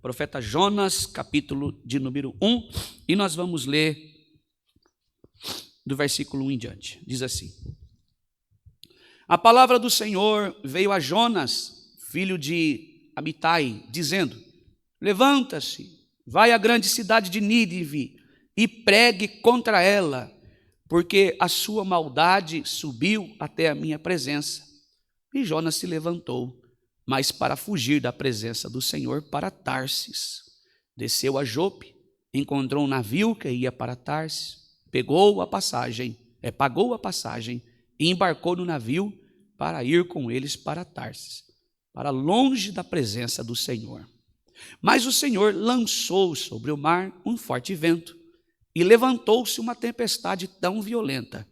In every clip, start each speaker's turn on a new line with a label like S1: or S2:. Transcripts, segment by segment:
S1: profeta Jonas, capítulo de número 1, e nós vamos ler do versículo 1 em diante. Diz assim: A palavra do Senhor veio a Jonas, filho de Amitai, dizendo: Levanta-se, vai à grande cidade de Nínive e pregue contra ela, porque a sua maldade subiu até a minha presença. E Jonas se levantou, mas para fugir da presença do Senhor, para Tarsis. Desceu a Jope, encontrou um navio que ia para Tarsis, pagou a passagem e embarcou no navio para ir com eles para Tarsis, para longe da presença do Senhor. Mas o Senhor lançou sobre o mar um forte vento, e levantou-se uma tempestade tão violenta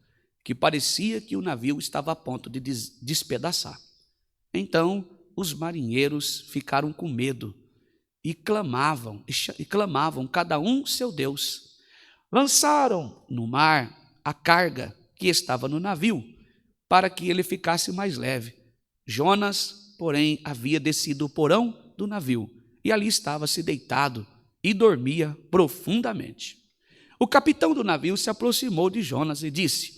S1: que parecia que o navio estava a ponto de despedaçar. Então os marinheiros ficaram com medo e clamavam cada um seu Deus. Lançaram no mar a carga que estava no navio, para que ele ficasse mais leve. Jonas, porém, havia descido o porão do navio, e ali estava-se deitado e dormia profundamente. O capitão do navio se aproximou de Jonas e disse: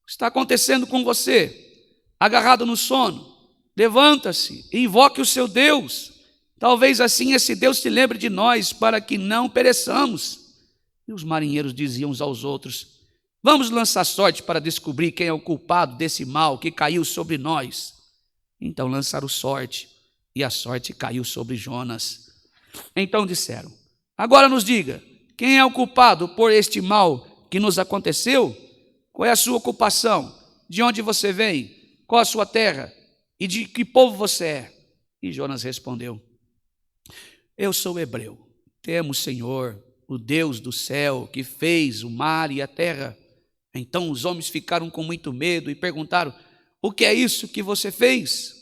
S1: O que está acontecendo com você? Agarrado no sono? Levanta-se e invoque o seu Deus. Talvez assim esse Deus se lembre de nós, para que não pereçamos. E os marinheiros diziam uns aos outros: Vamos lançar sorte para descobrir quem é o culpado desse mal que caiu sobre nós. Então lançaram sorte, e a sorte caiu sobre Jonas. Então disseram: Agora nos diga, quem é o culpado por este mal que nos aconteceu? Qual é a sua ocupação? De onde você vem? Qual a sua terra? E de que povo você é? E Jonas respondeu: Eu sou hebreu. Temo o Senhor, o Deus do céu, que fez o mar e a terra. Então os homens ficaram com muito medo e perguntaram: O que é isso que você fez?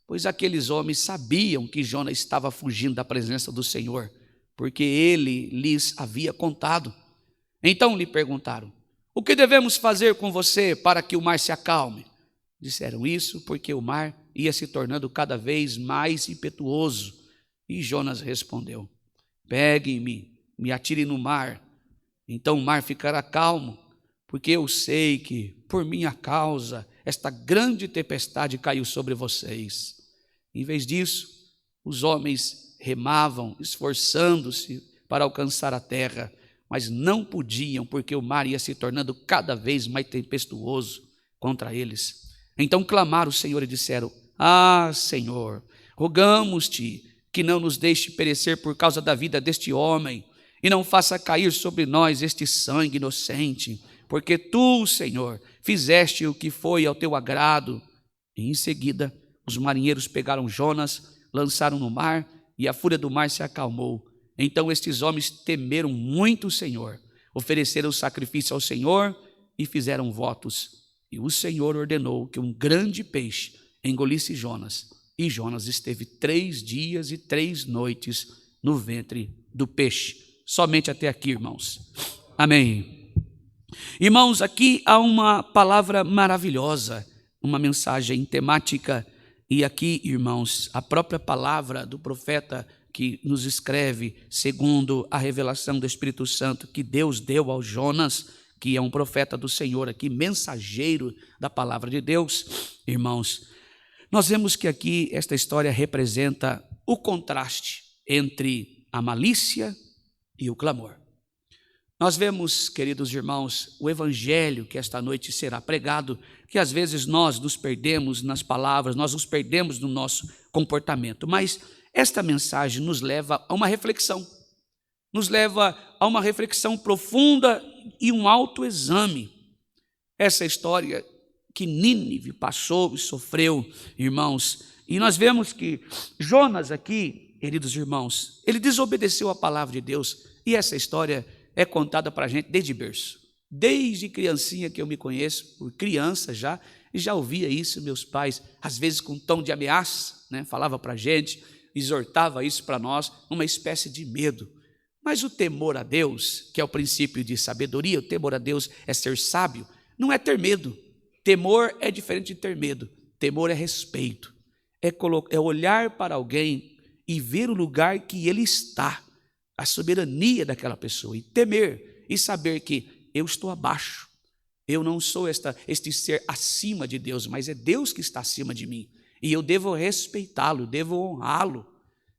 S1: Pois aqueles homens sabiam que Jonas estava fugindo da presença do Senhor, porque ele lhes havia contado. Então lhe perguntaram: O que devemos fazer com você para que o mar se acalme? Disseram isso porque o mar ia se tornando cada vez mais impetuoso. E Jonas respondeu: Peguem-me, me atirem no mar, então o mar ficará calmo, porque eu sei que, por minha causa, esta grande tempestade caiu sobre vocês. Em vez disso, os homens remavam, esforçando-se para alcançar a terra, mas não podiam, porque o mar ia se tornando cada vez mais tempestuoso contra eles. Então clamaram ao Senhor e disseram: Ah, Senhor, rogamos-te que não nos deixe perecer por causa da vida deste homem, e não faça cair sobre nós este sangue inocente, porque tu, Senhor, fizeste o que foi ao teu agrado. E em seguida, os marinheiros pegaram Jonas, lançaram no mar, e a fúria do mar se acalmou. Então estes homens temeram muito o Senhor, ofereceram sacrifício ao Senhor e fizeram votos. E o Senhor ordenou que um grande peixe engolisse Jonas, e Jonas esteve 3 dias e 3 noites no ventre do peixe. Somente até aqui, irmãos. Amém. Irmãos, aqui há uma palavra maravilhosa, uma mensagem temática. E aqui, irmãos, a própria palavra do profeta que nos escreve, segundo a revelação do Espírito Santo que Deus deu ao Jonas, que é um profeta do Senhor aqui, mensageiro da palavra de Deus. Irmãos, nós vemos que aqui esta história representa o contraste entre a malícia e o clamor. Nós vemos, queridos irmãos, o evangelho que esta noite será pregado, que às vezes nós nos perdemos nas palavras, nós nos perdemos no nosso comportamento, mas esta mensagem nos leva a uma reflexão, profunda e um autoexame. Essa história que Nínive passou e sofreu, irmãos, e nós vemos que Jonas aqui, queridos irmãos, ele desobedeceu a palavra de Deus, e essa história é contada para a gente desde berço. Desde criancinha que eu me conheço, por criança já, e já ouvia isso, meus pais, às vezes com um tom de ameaça, né? Falava para a gente, exortava isso para nós, uma espécie de medo. Mas o temor a Deus, que é o princípio de sabedoria, o temor a Deus é ser sábio, não é ter medo. Temor é diferente de ter medo. Temor é respeito, é olhar para alguém e ver o lugar que ele está, a soberania daquela pessoa, e temer e saber que eu estou abaixo. Eu não sou este ser acima de Deus, mas é Deus que está acima de mim. E eu devo respeitá-lo, devo honrá-lo.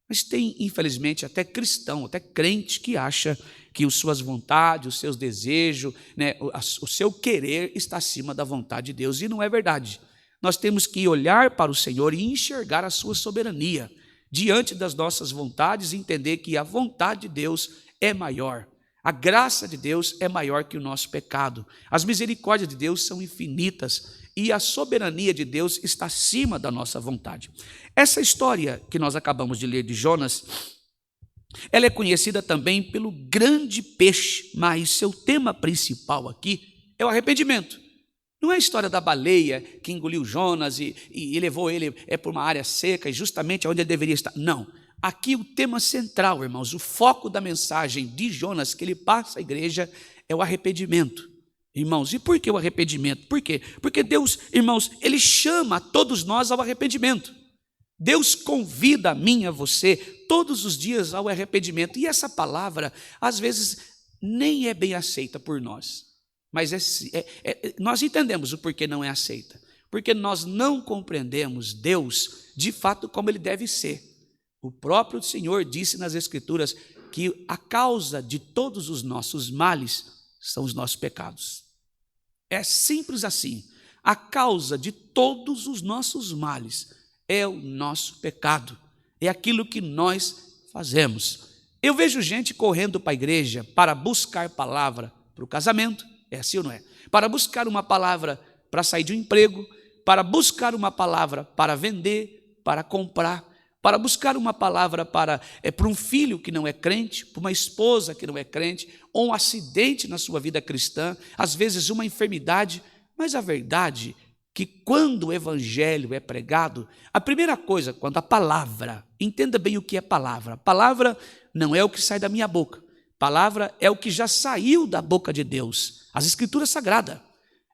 S1: Mas tem, infelizmente, até cristão, até crente que acha que as suas vontades, os seus desejos, né, o seu querer está acima da vontade de Deus. E não é verdade. Nós temos que olhar para o Senhor e enxergar a sua soberania diante das nossas vontades e entender que a vontade de Deus é maior. A graça de Deus é maior que o nosso pecado. As misericórdias de Deus são infinitas e a soberania de Deus está acima da nossa vontade. Essa história que nós acabamos de ler de Jonas, ela é conhecida também pelo grande peixe, mas seu tema principal aqui é o arrependimento. Não é a história da baleia que engoliu Jonas e levou ele por uma área seca e justamente onde ele deveria estar. Não. Aqui o tema central, irmãos, o foco da mensagem de Jonas que ele passa à igreja é o arrependimento. Irmãos, e por que o arrependimento? Por quê? Porque Deus, irmãos, ele chama todos nós ao arrependimento. Deus convida a mim, a você, todos os dias ao arrependimento. E essa palavra, às vezes, nem é bem aceita por nós. Mas nós entendemos o porquê não é aceita. Porque nós não compreendemos Deus, de fato, como ele deve ser. O próprio Senhor disse nas Escrituras que a causa de todos os nossos males são os nossos pecados. É simples assim. A causa de todos os nossos males é o nosso pecado. É aquilo que nós fazemos. Eu vejo gente correndo para a igreja para buscar palavra para o casamento. É assim ou não é? Para buscar uma palavra para sair de um emprego, para buscar uma palavra para vender, para comprar, para buscar uma palavra para um filho que não é crente, para uma esposa que não é crente, ou um acidente na sua vida cristã, às vezes uma enfermidade, mas a verdade é que quando o evangelho é pregado, a primeira coisa, quando a palavra, entenda bem o que é palavra, palavra não é o que sai da minha boca, palavra é o que já saiu da boca de Deus, as Escrituras Sagradas.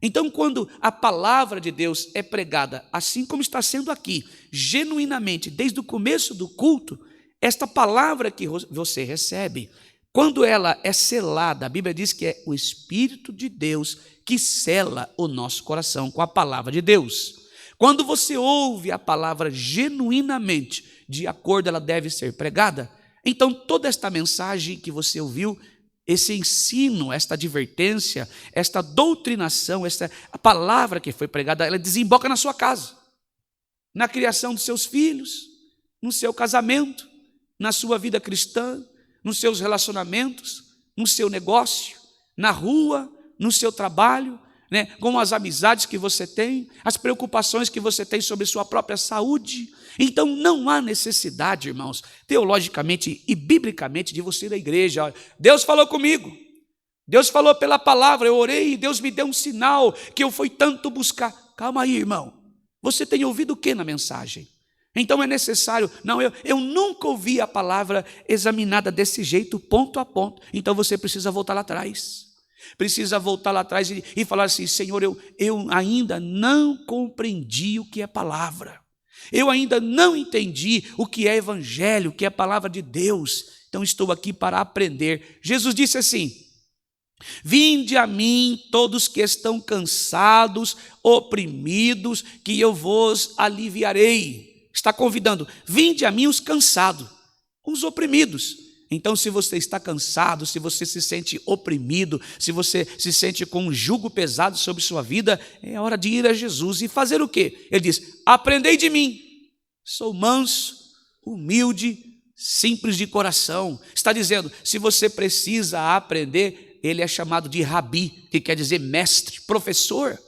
S1: Então, quando a palavra de Deus é pregada, assim como está sendo aqui, genuinamente, desde o começo do culto, esta palavra que você recebe, quando ela é selada, a Bíblia diz que é o Espírito de Deus que sela o nosso coração com a palavra de Deus. Quando você ouve a palavra genuinamente, de acordo ela deve ser pregada, então toda esta mensagem que você ouviu, esse ensino, esta advertência, esta doutrinação, a palavra que foi pregada, ela desemboca na sua casa, na criação dos seus filhos, no seu casamento, na sua vida cristã, nos seus relacionamentos, no seu negócio, na rua, no seu trabalho, né, com as amizades que você tem, as preocupações que você tem sobre sua própria saúde. Então não há necessidade, irmãos, teologicamente e biblicamente, de você ir à igreja. Deus falou comigo, Deus falou pela palavra, eu orei e Deus me deu um sinal que eu fui tanto buscar. Calma aí, irmão, você tem ouvido o que na mensagem? Então é necessário, não, eu nunca ouvi a palavra examinada desse jeito, ponto a ponto. Então você precisa voltar lá atrás. Precisa voltar lá atrás e falar assim: Senhor, eu ainda não compreendi o que é palavra. Eu ainda não entendi o que é evangelho, o que é palavra de Deus. Então estou aqui para aprender. Jesus disse assim: vinde a mim todos que estão cansados, oprimidos, que eu vos aliviarei. Está convidando, vinde a mim os cansados, os oprimidos. Então, se você está cansado, se você se sente oprimido, se você se sente com um jugo pesado sobre sua vida, é hora de ir a Jesus e fazer o quê? Ele diz: aprendei de mim, sou manso, humilde, simples de coração. Está dizendo, se você precisa aprender, ele é chamado de rabi, que quer dizer mestre, professor.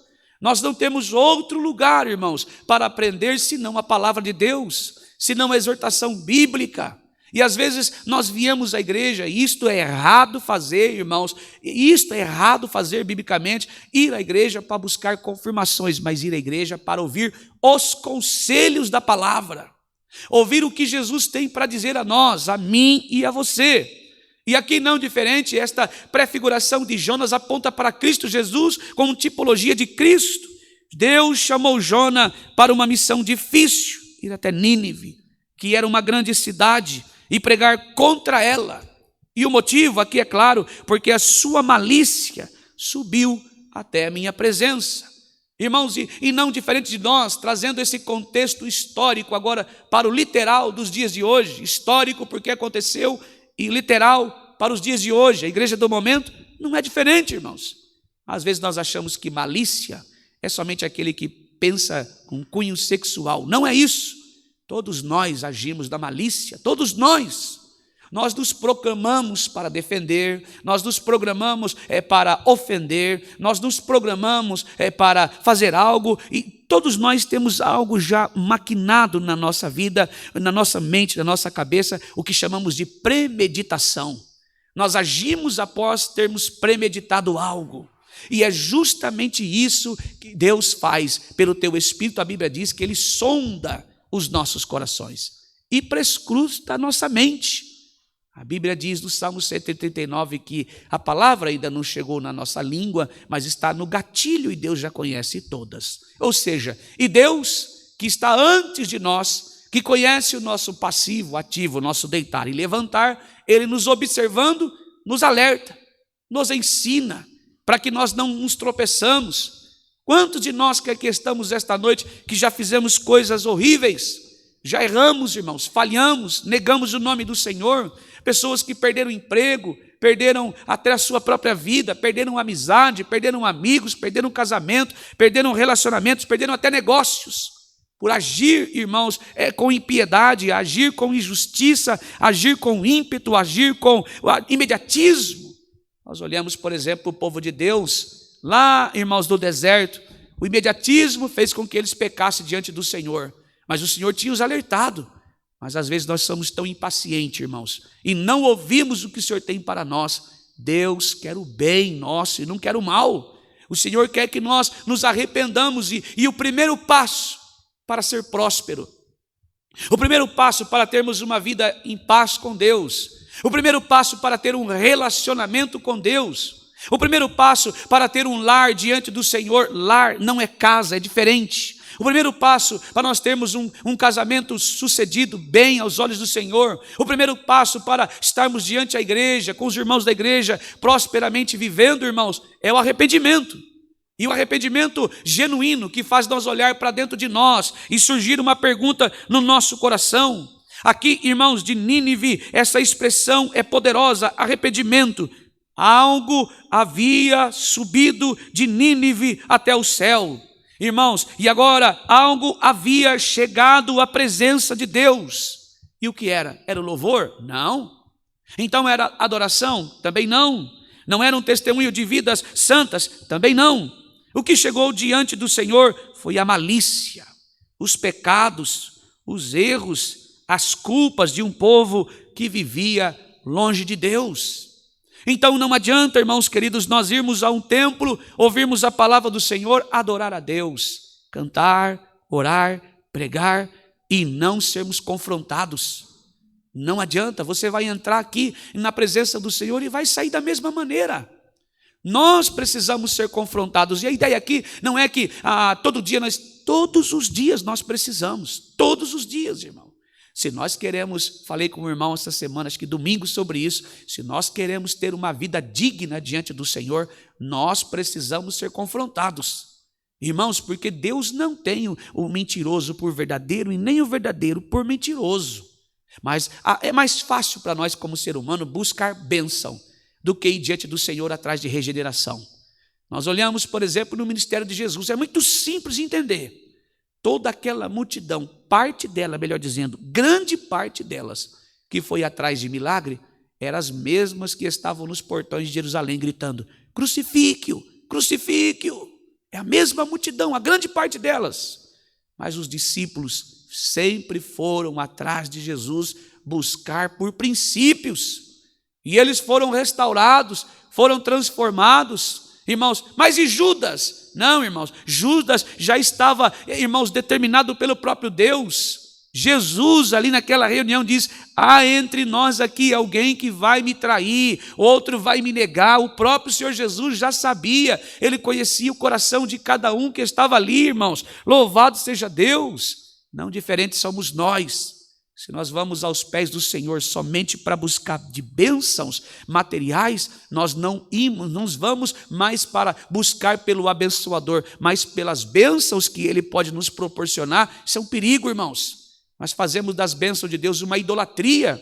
S1: Nós não temos outro lugar, irmãos, para aprender senão a palavra de Deus, senão a exortação bíblica. E às vezes nós viemos à igreja, e isto é errado fazer, irmãos, isto é errado fazer biblicamente, ir à igreja para buscar confirmações, mas ir à igreja para ouvir os conselhos da palavra, ouvir o que Jesus tem para dizer a nós, a mim e a você. E aqui não diferente, esta prefiguração de Jonas aponta para Cristo Jesus como tipologia de Cristo. Deus chamou Jonas para uma missão difícil, ir até Nínive. que era uma grande cidade, e pregar contra ela. E o motivo aqui é claro, porque a sua malícia subiu até a minha presença. Irmãos, e não diferente de nós, trazendo esse contexto histórico agora para o literal dos dias de hoje, histórico porque aconteceu, e literal para os dias de hoje, a igreja do momento não é diferente, irmãos. Às vezes nós achamos que malícia é somente aquele que pensa com cunho sexual. Não é isso. Todos nós agimos da malícia, todos nós. Nós nos programamos para defender, nós nos programamos para ofender, nós nos programamos para fazer algo, e todos nós temos algo já maquinado na nossa vida, na nossa mente, na nossa cabeça, o que chamamos de premeditação. Nós agimos após termos premeditado algo. E é justamente isso que Deus faz pelo teu Espírito. A Bíblia diz que Ele sonda os nossos corações e prescruta a nossa mente. A Bíblia diz no Salmo 139 que a palavra ainda não chegou na nossa língua, mas está no gatilho e Deus já conhece todas. Ou seja, e Deus que está antes de nós, que conhece o nosso passivo, ativo, o nosso deitar e levantar, Ele nos observando, nos alerta, nos ensina, para que nós não nos tropeçamos. Quantos de nós que aqui estamos esta noite, que já fizemos coisas horríveis, já erramos, irmãos, falhamos, negamos o nome do Senhor, pessoas que perderam emprego, perderam até a sua própria vida, perderam amizade, perderam amigos, perderam casamento, perderam relacionamentos, perderam até negócios, por agir, irmãos, com impiedade, agir com injustiça, agir com ímpeto, agir com imediatismo. Nós olhamos, por exemplo, o povo de Deus, lá, irmãos, do deserto, o imediatismo fez com que eles pecassem diante do Senhor, mas o Senhor tinha os alertado. Mas às vezes nós somos tão impacientes, irmãos, e não ouvimos o que o Senhor tem para nós. Deus quer o bem nosso e não quer o mal. O Senhor quer que nós nos arrependamos, e o primeiro passo para ser próspero, o primeiro passo para termos uma vida em paz com Deus, o primeiro passo para ter um relacionamento com Deus, o primeiro passo para ter um lar diante do Senhor. Lar não é casa, é diferente. O primeiro passo para nós termos um casamento sucedido bem aos olhos do Senhor, o primeiro passo para estarmos diante da igreja, com os irmãos da igreja, prosperamente vivendo, irmãos, é o arrependimento. E o arrependimento genuíno que faz nós olhar para dentro de nós e surgir uma pergunta no nosso coração. Aqui, irmãos, de Nínive, essa expressão é poderosa, arrependimento. Algo havia subido de Nínive até o céu. Irmãos, e agora algo havia chegado à presença de Deus. E o que era? Era o louvor? Não. Então era adoração? Também não. Não era um testemunho de vidas santas? Também não. O que chegou diante do Senhor foi a malícia, os pecados, os erros, as culpas de um povo que vivia longe de Deus. Então não adianta, irmãos queridos, nós irmos a um templo, ouvirmos a palavra do Senhor, adorar a Deus, cantar, orar, pregar e não sermos confrontados. Não adianta, você vai entrar aqui na presença do Senhor e vai sair da mesma maneira. Nós precisamos ser confrontados. E a ideia aqui não é que todos os dias nós precisamos, todos os dias, irmão. Se nós queremos, falei com o irmão essa semana, acho que domingo, sobre isso, se nós queremos ter uma vida digna diante do Senhor, nós precisamos ser confrontados. Irmãos, porque Deus não tem o mentiroso por verdadeiro e nem o verdadeiro por mentiroso. Mas é mais fácil para nós como ser humano buscar bênção do que ir diante do Senhor atrás de regeneração. Nós olhamos, por exemplo, no ministério de Jesus, é muito simples de entender. Toda aquela multidão, parte dela, melhor dizendo, grande parte delas, que foi atrás de milagre, eram as mesmas que estavam nos portões de Jerusalém gritando: crucifique-o, crucifique-o. É a mesma multidão, a grande parte delas. Mas os discípulos sempre foram atrás de Jesus buscar por princípios. E eles foram restaurados, foram transformados. Irmãos, mas e Judas? Não, irmãos, Judas já estava, irmãos, determinado pelo próprio Deus. Jesus ali naquela reunião diz: há entre nós aqui alguém que vai me trair, outro vai me negar. O próprio Senhor Jesus já sabia, Ele conhecia o coração de cada um que estava ali, irmãos. Louvado seja Deus. Não diferente somos nós. Se nós vamos aos pés do Senhor somente para buscar de bênçãos materiais, nós não vamos mais para buscar pelo abençoador, mas pelas bênçãos que Ele pode nos proporcionar. Isso é um perigo, irmãos. Nós fazemos das bênçãos de Deus uma idolatria.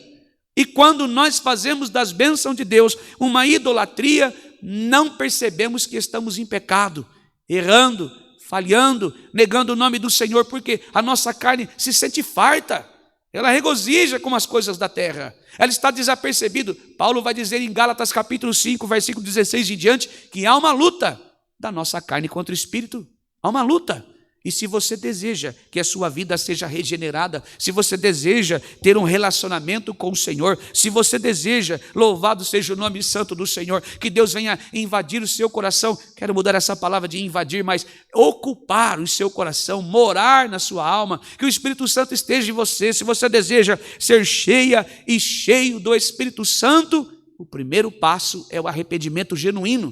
S1: E quando nós fazemos das bênçãos de Deus uma idolatria, não percebemos que estamos em pecado, errando, falhando, negando o nome do Senhor, porque a nossa carne se sente farta. Ela regozija com as coisas da terra. Ela está desapercebida. Paulo vai dizer em Gálatas capítulo 5, versículo 16 em diante, que há uma luta da nossa carne contra o Espírito. Há uma luta. E se você deseja que a sua vida seja regenerada, se você deseja ter um relacionamento com o Senhor, se você deseja, louvado seja o nome santo do Senhor, que Deus venha invadir o seu coração, quero mudar essa palavra de invadir, mas ocupar o seu coração, morar na sua alma, que o Espírito Santo esteja em você. Se você deseja ser cheia e cheio do Espírito Santo, o primeiro passo é o arrependimento genuíno.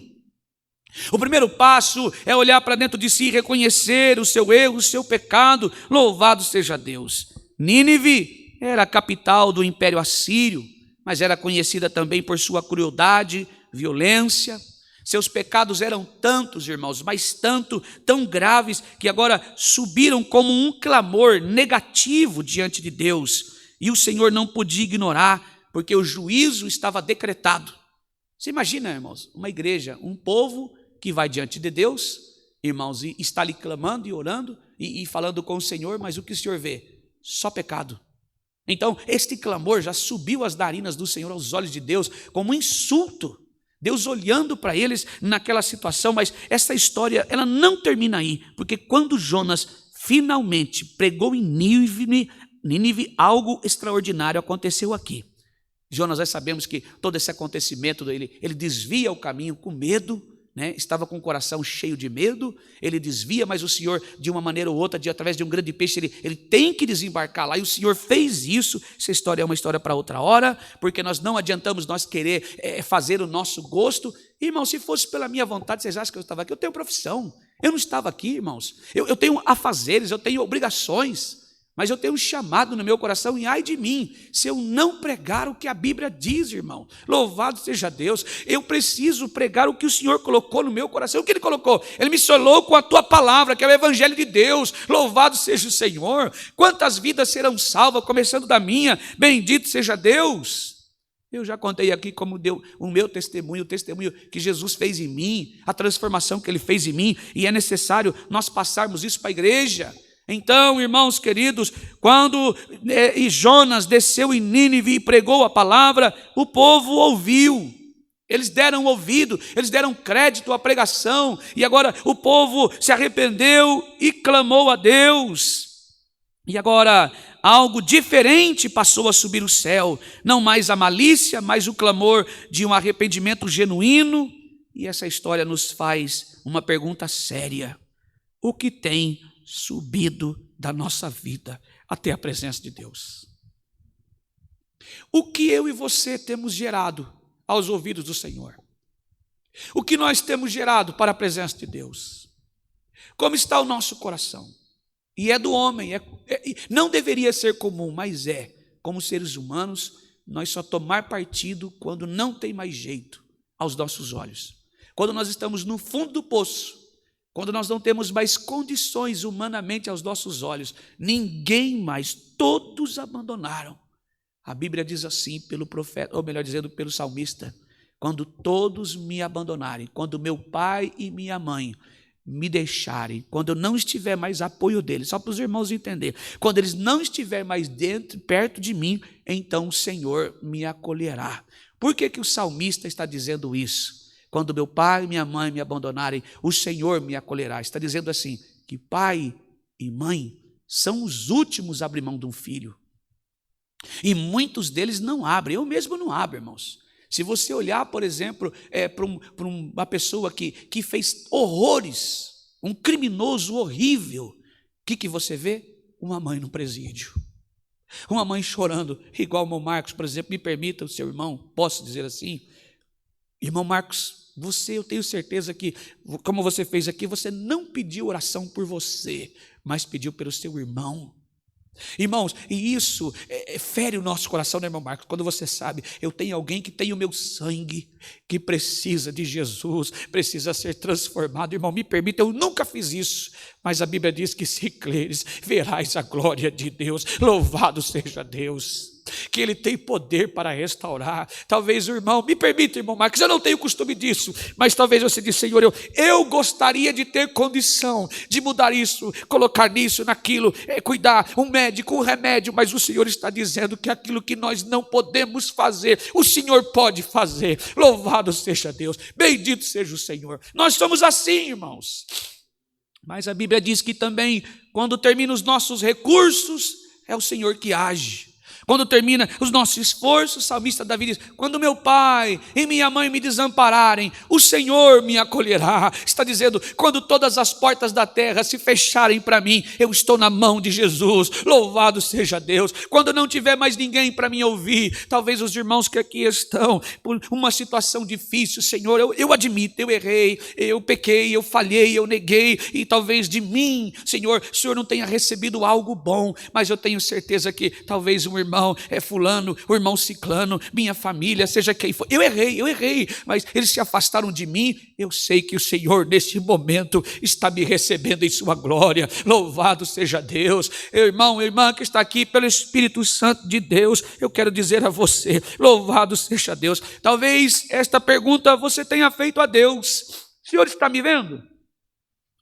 S1: O primeiro passo é olhar para dentro de si e reconhecer o seu erro, o seu pecado. Louvado seja Deus. Nínive era a capital do Império Assírio, mas era conhecida também por sua crueldade, violência. Seus pecados eram tantos, irmãos, mas tão graves, que agora subiram como um clamor negativo diante de Deus. E o Senhor não podia ignorar, porque o juízo estava decretado. Você imagina, irmãos, uma igreja, um povo que vai diante de Deus, irmãos, e está ali clamando e orando e falando com o Senhor, mas o que o Senhor vê? Só pecado. Então, este clamor já subiu as narinas do Senhor aos olhos de Deus como um insulto. Deus olhando para eles naquela situação, mas essa história, ela não termina aí, porque quando Jonas finalmente pregou em Nínive, algo extraordinário aconteceu aqui. Jonas, nós sabemos que todo esse acontecimento, ele desvia o caminho com medo, né? Estava com o coração cheio de medo, ele desvia, mas o Senhor, de uma maneira ou outra, através de um grande peixe, ele tem que desembarcar lá, e o Senhor fez isso. Essa história é uma história para outra hora, porque nós não adiantamos nós querer fazer o nosso gosto. Irmão, se fosse pela minha vontade, vocês acham que eu estava aqui? Eu tenho profissão, eu não estava aqui, irmãos, eu tenho afazeres, eu tenho obrigações, mas eu tenho um chamado no meu coração, e ai de mim, se eu não pregar o que a Bíblia diz, irmão. Louvado seja Deus. Eu preciso pregar o que o Senhor colocou no meu coração. O que Ele colocou? Ele me selou com a tua palavra, que é o Evangelho de Deus. Louvado seja o Senhor. Quantas vidas serão salvas, começando da minha? Bendito seja Deus. Eu já contei aqui como deu o meu testemunho, o testemunho que Jesus fez em mim, a transformação que Ele fez em mim, e é necessário nós passarmos isso para a igreja. Então, irmãos queridos, quando Jonas desceu em Nínive e pregou a palavra, o povo ouviu, eles deram ouvido, eles deram crédito à pregação, e agora o povo se arrependeu e clamou a Deus. E agora algo diferente passou a subir o céu, não mais a malícia, mas o clamor de um arrependimento genuíno. E essa história nos faz uma pergunta séria: o que tem subido da nossa vida até a presença de Deus? O que eu e você temos gerado aos ouvidos do Senhor? O que nós temos gerado para a presença de Deus? Como está o nosso coração? E é do homem, não deveria ser comum, mas como seres humanos, nós só tomar partido quando não tem mais jeito aos nossos olhos, quando nós estamos no fundo do poço, quando nós não temos mais condições humanamente aos nossos olhos. Ninguém mais, todos abandonaram. A Bíblia diz assim pelo profeta, ou melhor dizendo, pelo salmista: quando todos me abandonarem, quando meu pai e minha mãe me deixarem, quando eu não estiver mais apoio deles, só para os irmãos entenderem, quando eles não estiverem mais perto de mim, então o Senhor me acolherá. Por que o salmista está dizendo isso? Quando meu pai e minha mãe me abandonarem, o Senhor me acolherá. Está dizendo assim, que pai e mãe são os últimos a abrir mão de um filho. E muitos deles não abrem, eu mesmo não abro, irmãos. Se você olhar, por exemplo, para uma pessoa que fez horrores, um criminoso horrível, o que você vê? Uma mãe no presídio. Uma mãe chorando, igual o irmão Marcos, por exemplo. Me permita, o seu irmão, posso dizer assim? Irmão Marcos, eu tenho certeza que, como você fez aqui, você não pediu oração por você, mas pediu pelo seu irmão. Irmãos, e isso fere o nosso coração, né, irmão Marcos? Quando você sabe, eu tenho alguém que tem o meu sangue, que precisa de Jesus, precisa ser transformado. Irmão, me permita, eu nunca fiz isso, mas a Bíblia diz que se creres, verás a glória de Deus. Louvado seja Deus, que Ele tem poder para restaurar. Talvez o irmão, me permita, irmão Marcos, eu não tenho costume disso, mas talvez você diz, Senhor, eu gostaria de ter condição de mudar isso, colocar nisso, naquilo, cuidar, um médico, um remédio, mas o Senhor está dizendo que aquilo que nós não podemos fazer, o Senhor pode fazer. Louvado seja Deus, bendito seja o Senhor. Nós somos assim, irmãos, mas a Bíblia diz que também, quando termina os nossos recursos, é o Senhor que age. Quando termina os nossos esforços, o salmista Davi diz, quando meu pai e minha mãe me desampararem, o Senhor me acolherá. Está dizendo, quando todas as portas da terra se fecharem para mim, eu estou na mão de Jesus. Louvado seja Deus. Quando não tiver mais ninguém para me ouvir, talvez os irmãos que aqui estão por uma situação difícil, Senhor, eu admito, eu errei, eu pequei, eu falhei, eu neguei, e talvez de mim, Senhor, o Senhor não tenha recebido algo bom, mas eu tenho certeza que talvez um irmão fulano, o irmão ciclano, minha família, seja quem for, eu errei, mas eles se afastaram de mim. Eu sei que o Senhor nesse momento está me recebendo em sua glória. Louvado seja Deus. Irmão, irmã que está aqui pelo Espírito Santo de Deus, eu quero dizer a você, louvado seja Deus. Talvez esta pergunta você tenha feito a Deus: o Senhor está me vendo?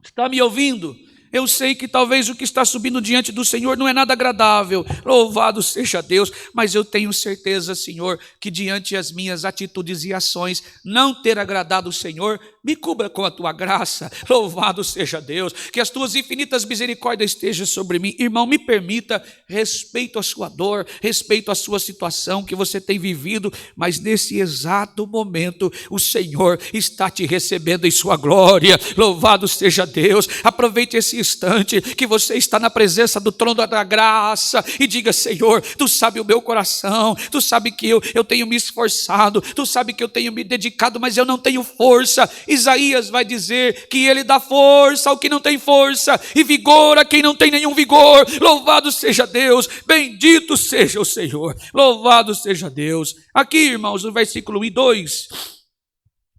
S1: Está me ouvindo? Eu sei que talvez o que está subindo diante do Senhor não é nada agradável, louvado seja Deus, mas eu tenho certeza, Senhor, que diante das minhas atitudes e ações, não ter agradado o Senhor, me cubra com a tua graça, louvado seja Deus, que as tuas infinitas misericórdias estejam sobre mim. Irmão, me permita, respeito a sua dor, respeito a sua situação que você tem vivido, mas nesse exato momento, o Senhor está te recebendo em sua glória, louvado seja Deus. Aproveite esse instante que você está na presença do trono da graça e diga: Senhor, tu sabe o meu coração, tu sabe que eu tenho me esforçado, tu sabe que eu tenho me dedicado, mas eu não tenho força. Isaías vai dizer que ele dá força ao que não tem força e vigor a quem não tem nenhum vigor. Louvado seja Deus, bendito seja o Senhor, louvado seja Deus. Aqui, irmãos, no versículo 1 e 2,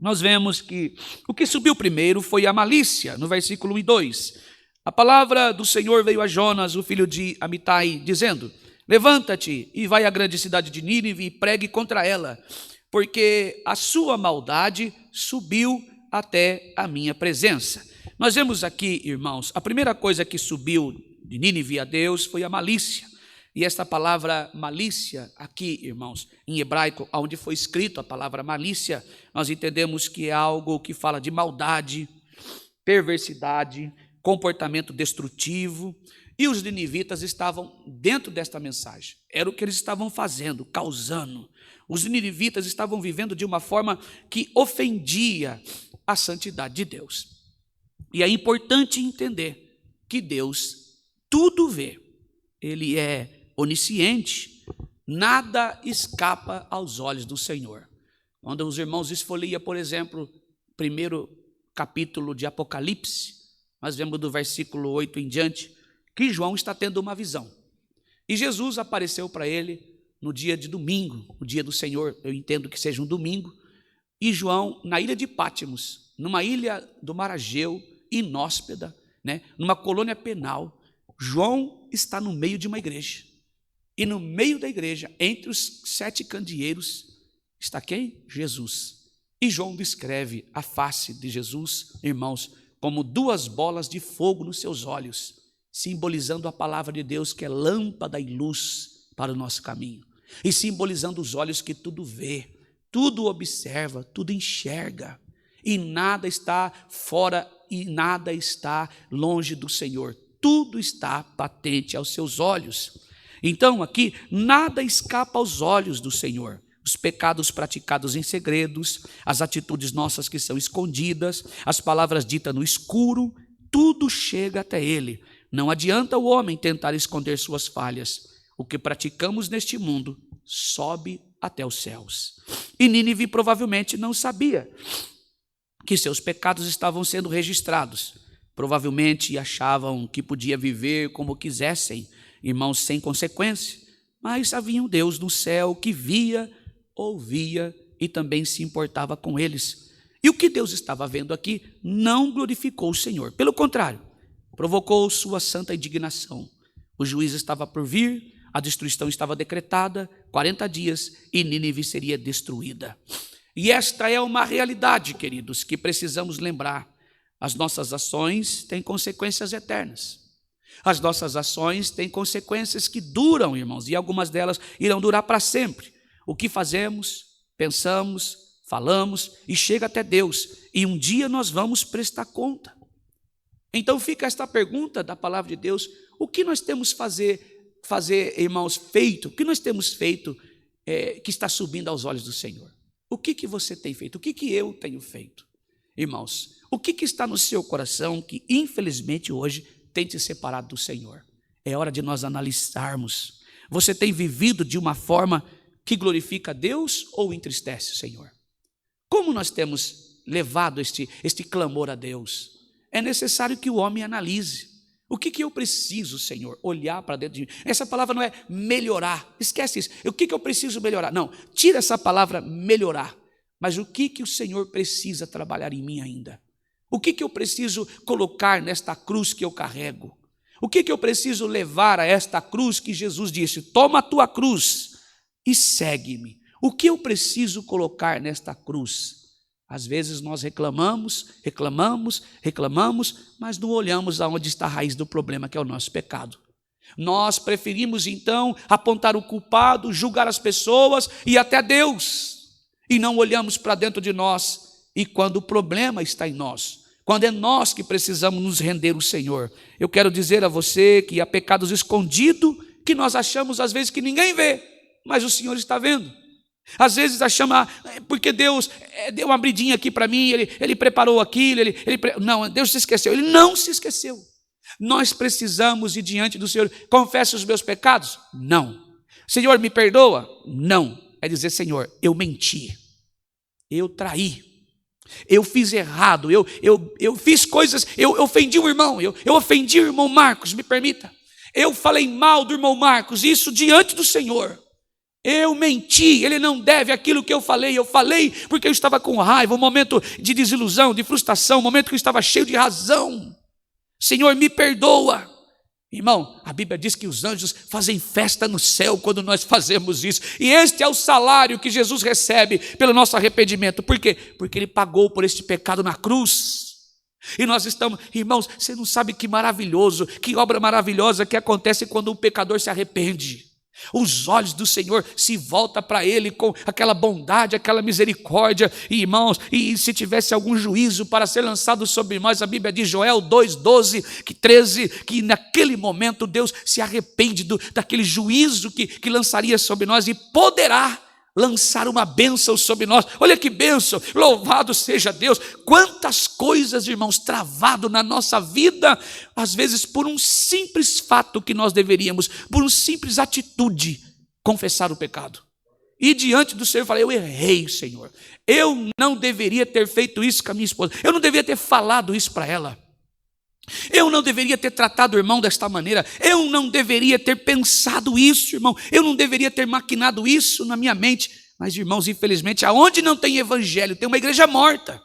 S1: nós vemos que o que subiu primeiro foi a malícia. No versículo 1 e 2, a palavra do Senhor veio a Jonas, o filho de Amitai, dizendo: levanta-te e vai à grande cidade de Nínive e pregue contra ela, porque a sua maldade subiu até a minha presença. Nós vemos aqui, irmãos, a primeira coisa que subiu de Nínive a Deus foi a malícia. E esta palavra malícia aqui, irmãos, em hebraico, onde foi escrito a palavra malícia, nós entendemos que é algo que fala de maldade, perversidade, comportamento destrutivo. E os ninivitas estavam dentro desta mensagem. Era o que eles estavam fazendo, causando. Os ninivitas estavam vivendo de uma forma que ofendia a santidade de Deus. E é importante entender que Deus tudo vê. Ele é onisciente, nada escapa aos olhos do Senhor. Quando os irmãos esfoliam, por exemplo, o primeiro capítulo de Apocalipse, nós vemos do versículo 8 em diante, que João está tendo uma visão. E Jesus apareceu para ele no dia de domingo, o dia do Senhor, eu entendo que seja um domingo, e João, na ilha de Pátimos, numa ilha do mar Egeu, inóspeda, numa colônia penal, João está no meio de uma igreja. E no meio da igreja, entre os 7 candeeiros, está quem? Jesus. E João descreve a face de Jesus, irmãos, como 2 bolas de fogo nos seus olhos, simbolizando a palavra de Deus, que é lâmpada e luz para o nosso caminho. E simbolizando os olhos que tudo vê, tudo observa, tudo enxerga. E nada está fora e nada está longe do Senhor. Tudo está patente aos seus olhos. Então aqui, nada escapa aos olhos do Senhor. Os pecados praticados em segredos, as atitudes nossas que são escondidas, as palavras ditas no escuro, tudo chega até Ele. Não adianta o homem tentar esconder suas falhas. O que praticamos neste mundo sobe até os céus. E Nínive provavelmente não sabia que seus pecados estavam sendo registrados. Provavelmente achavam que podia viver como quisessem. irmãos, sem consequência, mas havia um Deus no céu que via, ouvia e também se importava com eles. E o que Deus estava vendo aqui não glorificou o Senhor. Pelo contrário, provocou sua santa indignação. O juízo estava por vir, a destruição estava decretada, 40 dias e Nínive seria destruída. E esta é uma realidade, queridos, que precisamos lembrar. As nossas ações têm consequências eternas. As nossas ações têm consequências que duram, irmãos, e algumas delas irão durar para sempre. O que fazemos, pensamos, falamos e chega até Deus. E um dia nós vamos prestar conta. Então fica esta pergunta da palavra de Deus: o que nós temos fazer, irmãos, feito? O que nós temos feito que está subindo aos olhos do Senhor? O que você tem feito? O que eu tenho feito? Irmãos, o que está no seu coração que infelizmente hoje tem te separado do Senhor? É hora de nós analisarmos. Você tem vivido de uma forma que glorifica a Deus ou entristece o Senhor? Como nós temos levado este clamor a Deus? É necessário que o homem analise. O que eu preciso, Senhor? Olhar para dentro de mim. Essa palavra não é melhorar. Esquece isso. O que eu preciso melhorar? Não, tira essa palavra melhorar. Mas o que o Senhor precisa trabalhar em mim ainda? O que eu preciso colocar nesta cruz que eu carrego? O que eu preciso levar a esta cruz que Jesus disse: toma a tua cruz e segue-me. O que eu preciso colocar nesta cruz? Às vezes nós reclamamos, mas não olhamos aonde está a raiz do problema, que é o nosso pecado. Nós preferimos então apontar o culpado, julgar as pessoas e até Deus, e não olhamos para dentro de nós. E quando o problema está em nós, quando é nós que precisamos nos render ao Senhor, eu quero dizer a você que há pecados escondidos que nós achamos às vezes que ninguém vê, mas o Senhor está vendo. Às vezes achamos, porque Deus deu uma abridinha aqui para mim, Ele preparou aquilo, não, Deus se esqueceu. Ele não se esqueceu. Nós precisamos ir diante do Senhor. Confesso os meus pecados? Não. Senhor, me perdoa? Não. É dizer: Senhor, eu menti, eu traí, eu fiz errado, eu fiz coisas, eu ofendi um irmão, eu ofendi o irmão Marcos, me permita. Eu falei mal do irmão Marcos, isso diante do Senhor. Eu menti, ele não deve aquilo que eu falei porque eu estava com raiva, um momento de desilusão, de frustração, um momento que eu estava cheio de razão. Senhor, me perdoa. Irmão, a Bíblia diz que os anjos fazem festa no céu quando nós fazemos isso, e este é o salário que Jesus recebe pelo nosso arrependimento. Por quê? Porque Ele pagou por este pecado na cruz. E nós estamos, irmãos, você não sabe que maravilhoso, que obra maravilhosa que acontece quando um pecador se arrepende. Os olhos do Senhor se voltam para Ele com aquela bondade, aquela misericórdia. E irmãos, e se tivesse algum juízo para ser lançado sobre nós, a Bíblia diz, Joel 2:12, 13, que naquele momento Deus se arrepende daquele juízo que lançaria sobre nós e poderá lançar uma bênção sobre nós. Olha que bênção, louvado seja Deus. Quantas coisas, irmãos, travado na nossa vida, às vezes por um simples fato que nós deveríamos, por uma simples atitude, confessar o pecado. E diante do Senhor, eu falei: eu errei, Senhor, eu não deveria ter feito isso com a minha esposa, eu não deveria ter falado isso para ela, eu não deveria ter tratado o irmão desta maneira, eu não deveria ter pensado isso, irmão, eu não deveria ter maquinado isso na minha mente. Mas, irmãos, infelizmente, aonde não tem evangelho, tem uma igreja morta.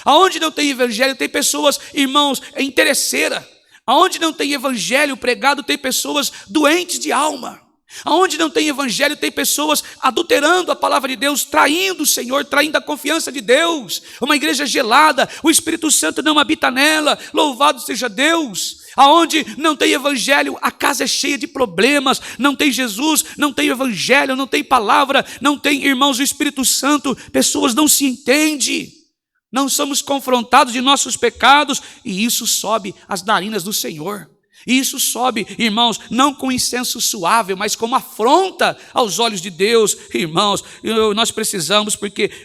S1: Aonde não tem evangelho, tem pessoas, irmãos, interesseiras. Aonde não tem evangelho pregado, tem pessoas doentes de alma. Aonde não tem evangelho, tem pessoas adulterando a palavra de Deus, traindo o Senhor, traindo a confiança de Deus. Uma igreja gelada, o Espírito Santo não habita nela, louvado seja Deus. Aonde não tem evangelho, a casa é cheia de problemas, não tem Jesus, não tem evangelho, não tem palavra, não tem, irmãos, o Espírito Santo, pessoas não se entendem, não somos confrontados de nossos pecados, e isso sobe as narinas do Senhor. E isso sobe, irmãos, não com incenso suave, mas como afronta aos olhos de Deus. Irmãos, nós precisamos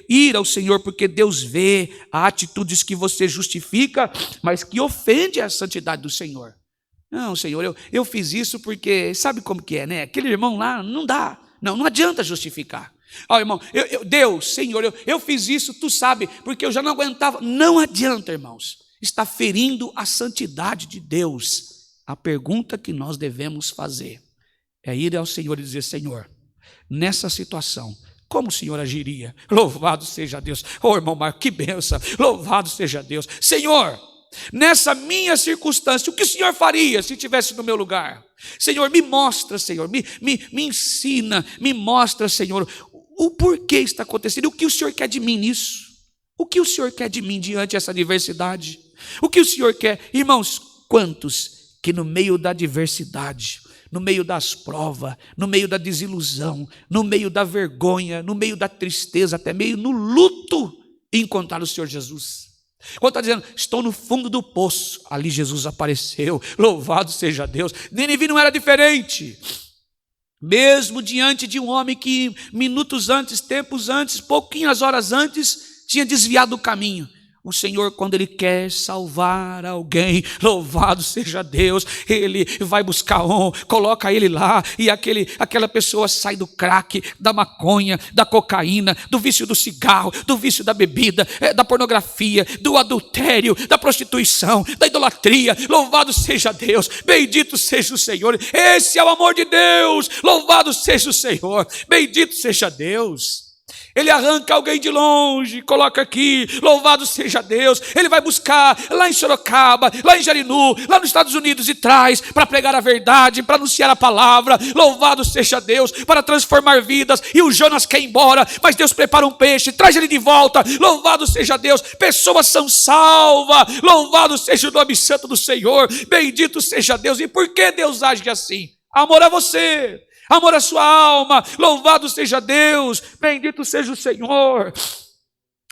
S1: ir ao Senhor, porque Deus vê as atitudes que você justifica, mas que ofende a santidade do Senhor. Não, Senhor, eu fiz isso porque, sabe como que é, né? Aquele irmão lá, não dá, não adianta justificar. Irmão, Deus, Senhor, eu fiz isso, tu sabe, porque eu já não aguentava. Não adianta, irmãos, está ferindo a santidade de Deus. A pergunta que nós devemos fazer: é ir ao Senhor e dizer: Senhor, nessa situação, como o Senhor agiria? Louvado seja Deus. Oh, irmão Marco, que bênção. Louvado seja Deus. Senhor, nessa minha circunstância, o que o Senhor faria se estivesse no meu lugar? Senhor, me mostra, Senhor, me ensina, me mostra, Senhor, o porquê está acontecendo, o que o Senhor quer de mim nisso? O que o Senhor quer de mim diante dessa adversidade? O que o Senhor quer? Irmãos, quantos que no meio da adversidade, no meio das provas, no meio da desilusão, no meio da vergonha, no meio da tristeza, até meio no luto, encontrar o Senhor Jesus? Quando está dizendo: estou no fundo do poço, ali Jesus apareceu, louvado seja Deus. Nínive não era diferente, mesmo diante de um homem que minutos antes, tempos antes, pouquinhas horas antes, tinha desviado o caminho. O Senhor, quando Ele quer salvar alguém, louvado seja Deus, Ele vai buscar coloca ele lá, e aquela pessoa sai do crack, da maconha, da cocaína, do vício do cigarro, do vício da bebida, da pornografia, do adultério, da prostituição, da idolatria. Louvado seja Deus, bendito seja o Senhor. Esse é o amor de Deus, louvado seja o Senhor, bendito seja Deus. Ele arranca alguém de longe, coloca aqui, louvado seja Deus. Ele vai buscar lá em Sorocaba, lá em Jarinu, lá nos Estados Unidos, e traz para pregar a verdade, para anunciar a palavra, louvado seja Deus, para transformar vidas. E o Jonas quer ir embora, mas Deus prepara um peixe, traz ele de volta, louvado seja Deus. Pessoas são salvas, louvado seja o nome santo do Senhor, bendito seja Deus. E por que Deus age assim? Amor a você, amor à sua alma, louvado seja Deus, bendito seja o Senhor.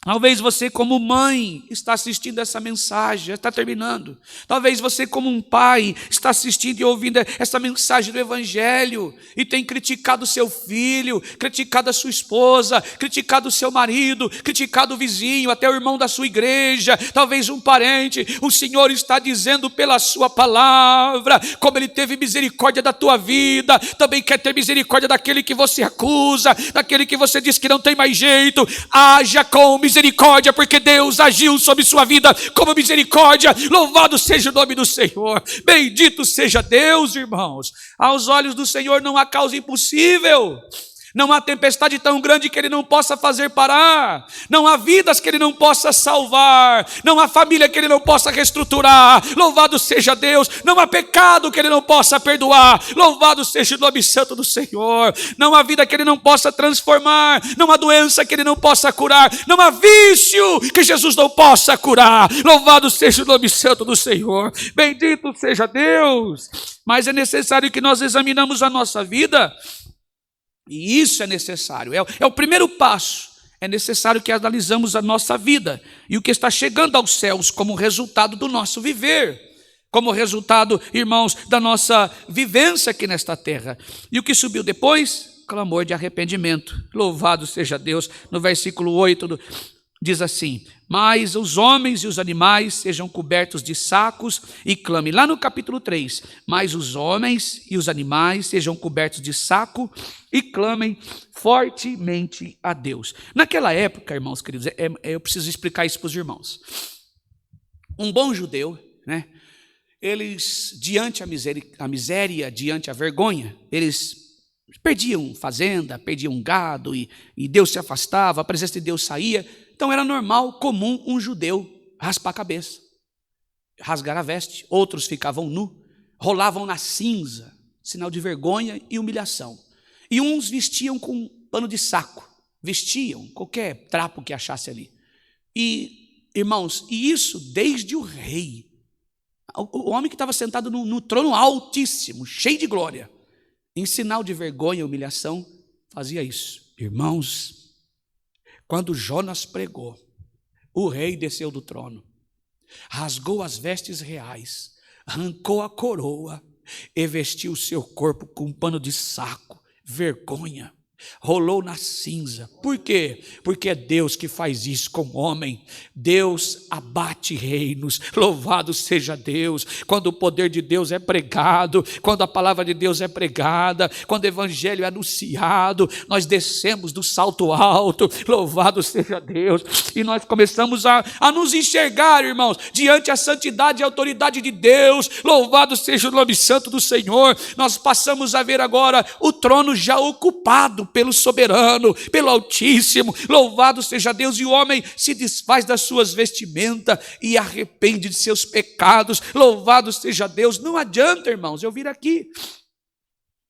S1: Talvez você, como mãe, está assistindo essa mensagem, está terminando. Talvez você, como um pai, está assistindo e ouvindo essa mensagem do Evangelho e tem criticado o seu filho, criticado a sua esposa, criticado o seu marido, criticado o vizinho, até o irmão da sua igreja, talvez um parente. O Senhor está dizendo pela sua palavra, como Ele teve misericórdia da tua vida, também quer ter misericórdia daquele que você acusa, daquele que você diz que não tem mais jeito. Haja com misericórdia, porque Deus agiu sobre sua vida como misericórdia. Louvado seja o nome do Senhor, bendito seja Deus, irmãos. Aos olhos do Senhor não há causa impossível. Não há tempestade tão grande que Ele não possa fazer parar. Não há vidas que Ele não possa salvar. Não há família que Ele não possa reestruturar. Louvado seja Deus. Não há pecado que Ele não possa perdoar. Louvado seja o nome santo do Senhor. Não há vida que Ele não possa transformar. Não há doença que Ele não possa curar. Não há vício que Jesus não possa curar. Louvado seja o nome santo do Senhor. Bendito seja Deus. Mas é necessário que nós examinemos a nossa vida. E isso é necessário, é o primeiro passo. É necessário que analisemos a nossa vida e o que está chegando aos céus como resultado do nosso viver, como resultado, irmãos, da nossa vivência aqui nesta terra. E o que subiu depois? Clamor de arrependimento. Louvado seja Deus. No versículo 8 diz assim: mas os homens e os animais sejam cobertos de sacos e clamem. Lá no capítulo 3, mas os homens e os animais sejam cobertos de saco e clamem fortemente a Deus. Naquela época, irmãos queridos, eu preciso explicar isso para os irmãos. Um bom judeu, né? Eles, diante a miséria, diante a vergonha, eles perdiam fazenda, perdiam gado e Deus se afastava, a presença de Deus saía. Então era normal, comum, um judeu raspar a cabeça, rasgar a veste. Outros ficavam nu, rolavam na cinza, sinal de vergonha e humilhação. E uns vestiam com pano de saco, vestiam qualquer trapo que achasse ali. E, irmãos, e isso desde o rei, o homem que estava sentado no trono altíssimo, cheio de glória, em sinal de vergonha e humilhação, fazia isso. Irmãos, quando Jonas pregou, o rei desceu do trono, rasgou as vestes reais, arrancou a coroa e vestiu o seu corpo com um pano de saco, vergonha. rolou na cinza. Por quê? Porque é Deus que faz isso com o homem. Deus abate reinos. Louvado seja Deus. Quando o poder de Deus é pregado, quando a palavra de Deus é pregada, quando o evangelho é anunciado, nós descemos do salto alto. Louvado seja Deus. E nós começamos a nos enxergar, irmãos, diante a santidade e a autoridade de Deus. Louvado seja o nome santo do Senhor. Nós passamos a ver agora o trono já ocupado pelo soberano, pelo Altíssimo. Louvado seja Deus. E o homem se desfaz das suas vestimentas e arrepende de seus pecados. Louvado seja Deus. Não adianta, irmãos, eu vir aqui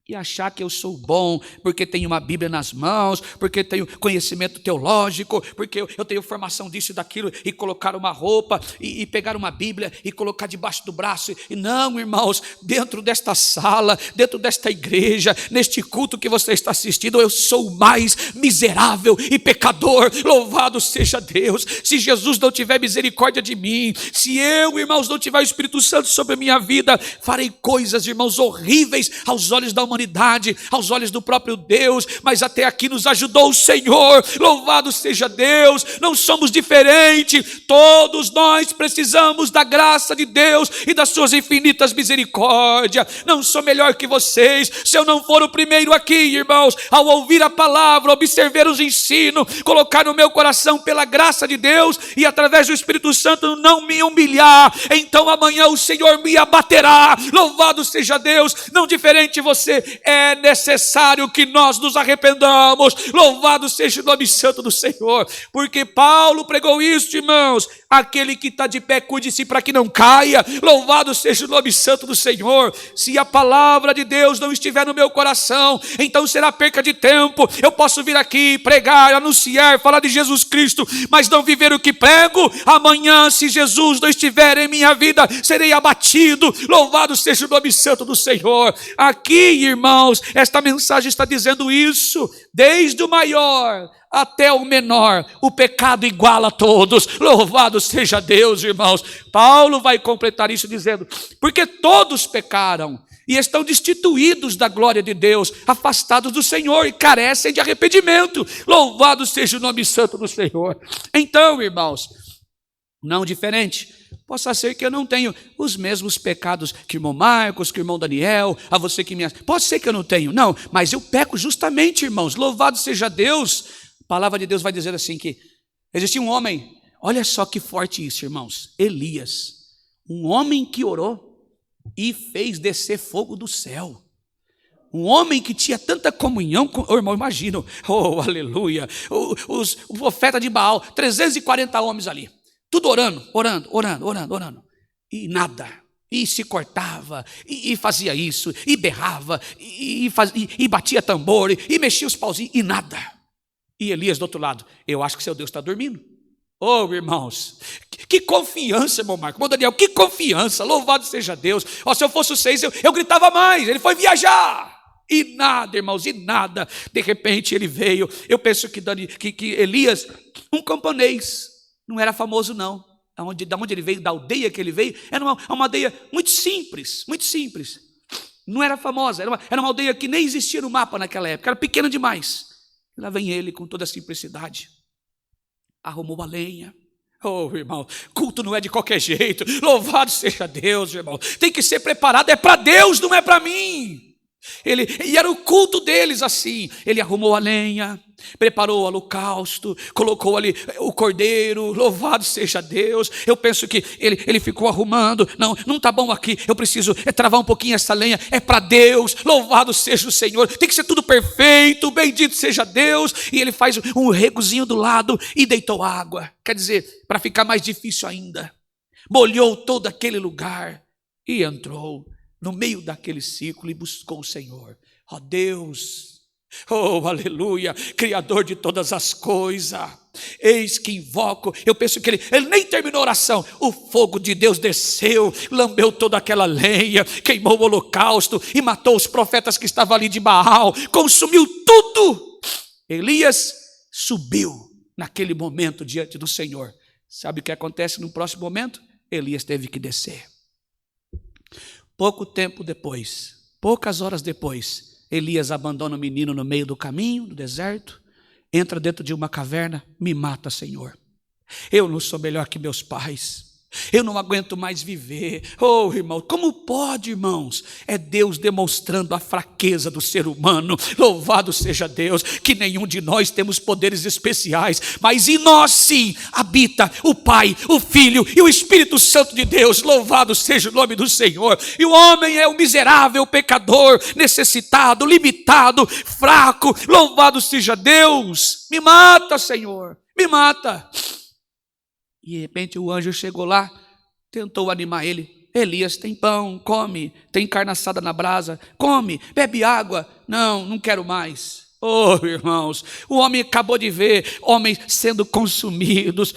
S1: e achar que eu sou bom, porque tenho uma Bíblia nas mãos, porque tenho conhecimento teológico, porque eu tenho formação disso e daquilo, e colocar uma roupa, e pegar uma Bíblia, e colocar debaixo do braço. E não, irmãos, dentro desta sala, dentro desta igreja, neste culto que você está assistindo, eu sou o mais miserável e pecador. Louvado seja Deus. Se Jesus não tiver misericórdia de mim, se eu, irmãos, não tiver o Espírito Santo sobre a minha vida, farei coisas, irmãos, horríveis aos olhos da humanidade, aos olhos do próprio Deus, mas até aqui nos ajudou o Senhor. Louvado seja Deus. Não somos diferentes, todos nós precisamos da graça de Deus e das suas infinitas misericórdias. Não sou melhor que vocês. Se eu não for o primeiro aqui, irmãos, ao ouvir a palavra, observar os ensinos, colocar no meu coração pela graça de Deus e através do Espírito Santo não me humilhar, então amanhã o Senhor me abaterá. Louvado seja Deus. Não diferente você, é necessário que nós nos arrependamos. Louvado seja o nome santo do Senhor, porque Paulo pregou isso, irmãos. Aquele que está de pé, cuide-se para que não caia. Louvado seja o nome santo do Senhor. Se a palavra de Deus não estiver no meu coração, então será perca de tempo. Eu posso vir aqui, pregar, anunciar, falar de Jesus Cristo, mas não viver o que prego. Amanhã, se Jesus não estiver em minha vida, serei abatido. Louvado seja o nome santo do Senhor. Aqui, irmãos, esta mensagem está dizendo isso. Desde o maior até o menor, o pecado iguala a todos. Louvado seja Deus, irmãos. Paulo vai completar isso dizendo: porque todos pecaram e estão destituídos da glória de Deus, afastados do Senhor e carecem de arrependimento. Louvado seja o nome santo do Senhor. Então, irmãos, não diferente, possa ser que eu não tenho os mesmos pecados que o irmão Marcos, que o irmão Daniel, a você que me... Pode ser que eu não tenho, não, mas eu peco justamente, irmãos. Louvado seja Deus. A palavra de Deus vai dizer assim que existia um homem, olha só que forte isso, irmãos, Elias, um homem que orou e fez descer fogo do céu. Um homem que tinha tanta comunhão com... Oh, irmão, imagina, oh, aleluia, o profeta de Baal, 340 homens ali, tudo orando, e nada, e se cortava, e fazia isso, e berrava, e batia tambor, e mexia os pauzinhos, e nada. E Elias do outro lado: eu acho que seu Deus está dormindo. Oh, irmãos, que confiança, irmão Marco, irmão Daniel, que confiança. Louvado seja Deus. Oh, se eu fosse os 6, eu gritava mais. Ele foi viajar. E nada, irmãos, e nada. De repente ele veio. Eu penso que Elias, um camponês, não era famoso não. Da onde ele veio, da aldeia que ele veio, era uma aldeia muito simples, muito simples. Não era famosa, era uma aldeia que nem existia no mapa naquela época, era pequena demais. E lá vem ele com toda a simplicidade, arrumou a lenha. Oh, irmão, culto não é de qualquer jeito. Louvado seja Deus, irmão. Tem que ser preparado, é para Deus, não é para mim. E era o culto deles assim. Ele arrumou a lenha, preparou o holocausto, colocou ali o cordeiro. Louvado seja Deus. Eu penso que ele ficou arrumando. Não está bom aqui, eu preciso travar um pouquinho essa lenha. É para Deus, louvado seja o Senhor. Tem que ser tudo perfeito, bendito seja Deus. E ele faz um regozinho do lado e deitou água. Quer dizer, para ficar mais difícil ainda, molhou todo aquele lugar e entrou no meio daquele ciclo e buscou o Senhor. Ó Deus, oh aleluia, Criador de todas as coisas, eis que invoco. Eu penso que ele nem terminou a oração, o fogo de Deus desceu, lambeu toda aquela lenha, queimou o holocausto e matou os profetas que estavam ali de Baal, consumiu tudo. Elias subiu naquele momento diante do Senhor. Sabe o que acontece no próximo momento? Elias teve que descer. Pouco tempo depois, poucas horas depois, Elias abandona o menino no meio do caminho, do deserto, entra dentro de uma caverna, me mata, Senhor. Eu não sou melhor que meus pais. Eu não aguento mais viver. Oh, irmão, como pode, irmãos? É Deus demonstrando a fraqueza do ser humano. Louvado seja Deus, que nenhum de nós temos poderes especiais, mas em nós sim habita o Pai, o Filho e o Espírito Santo de Deus. Louvado seja o nome do Senhor. E o homem é o miserável, o pecador, necessitado, limitado, fraco. Louvado seja Deus. Me mata, Senhor, me mata. E de repente o anjo chegou lá, tentou animar ele. Elias, tem pão, come. Tem carne assada na brasa, come. Bebe água. Não, não quero mais. Oh, irmãos, o homem acabou de ver homens sendo consumidos,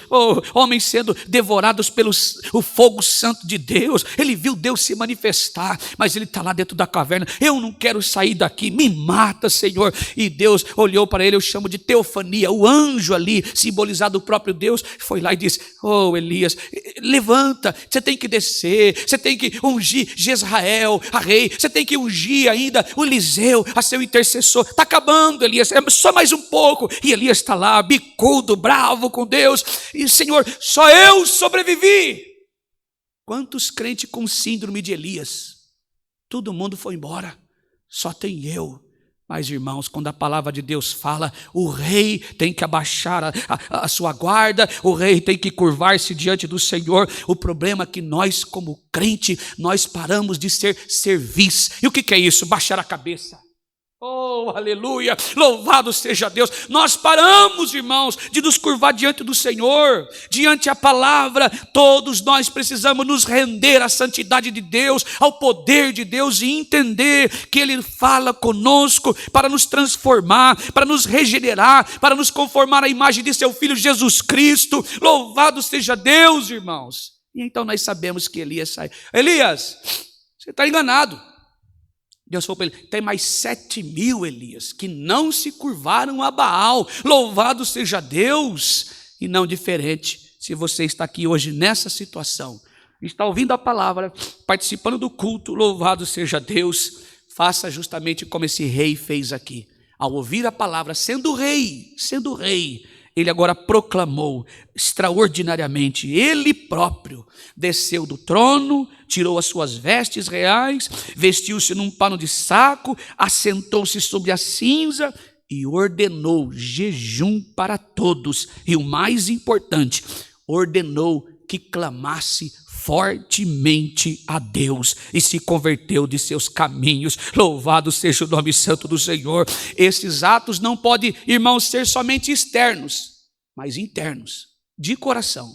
S1: homens sendo devorados pelo o fogo santo de Deus. Ele viu Deus se manifestar, mas ele está lá dentro da caverna. Eu não quero sair daqui, me mata, Senhor. E Deus olhou para ele, eu chamo de teofania, o anjo ali, simbolizado o próprio Deus, foi lá e disse: oh, Elias, levanta, você tem que descer, você tem que ungir Jezrael, a rei, você tem que ungir ainda o Eliseu, a seu intercessor. Está acabando, Elias, é só mais um pouco. E Elias está lá, bicudo, bravo com Deus. E Senhor, só eu sobrevivi. Quantos crentes com síndrome de Elias? Todo mundo foi embora, só tem eu. Mas, irmãos, quando a palavra de Deus fala, o rei tem que abaixar a sua guarda, o rei tem que curvar-se diante do Senhor. O problema é que nós, como crente, nós paramos de ser servis. E o que é isso? Baixar a cabeça. Oh, aleluia, louvado seja Deus. Nós paramos, irmãos, de nos curvar diante do Senhor, diante a palavra. Todos nós precisamos nos render à santidade de Deus, ao poder de Deus, e entender que Ele fala conosco para nos transformar, para nos regenerar, para nos conformar à imagem de seu Filho Jesus Cristo. Louvado seja Deus, irmãos. E então nós sabemos que Elias sai. Elias, você está enganado. Deus falou para ele: tem mais 7.000, Elias, que não se curvaram a Baal. Louvado seja Deus. E não diferente, se você está aqui hoje nessa situação, está ouvindo a palavra, participando do culto, louvado seja Deus. Faça justamente como esse rei fez aqui. Ao ouvir a palavra, sendo rei, ele agora proclamou extraordinariamente. Ele próprio desceu do trono, tirou as suas vestes reais, vestiu-se num pano de saco, assentou-se sobre a cinza e ordenou jejum para todos. E o mais importante, ordenou que clamasse fortemente a Deus e se converteu de seus caminhos. Louvado seja o nome santo do Senhor. Esses atos não podem, irmãos, ser somente externos, mas internos, de coração.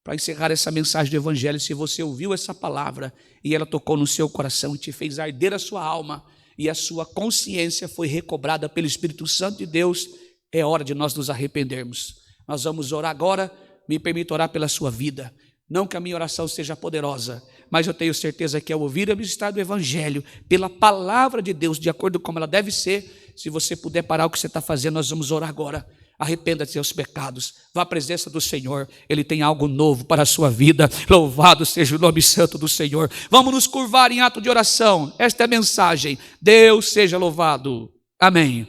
S1: Para encerrar essa mensagem do Evangelho, se você ouviu essa palavra e ela tocou no seu coração e te fez arder a sua alma e a sua consciência foi recobrada pelo Espírito Santo de Deus, é hora de nós nos arrependermos. Nós vamos orar agora. Me permita orar pela sua vida. Não que a minha oração seja poderosa, mas eu tenho certeza que ao ouvir a ministrar do Evangelho, pela palavra de Deus, de acordo com ela deve ser, se você puder parar o que você está fazendo, nós vamos orar agora. Arrependa de seus pecados, vá à presença do Senhor, Ele tem algo novo para a sua vida. Louvado seja o nome santo do Senhor. Vamos nos curvar em ato de oração. Esta é a mensagem. Deus seja louvado. Amém.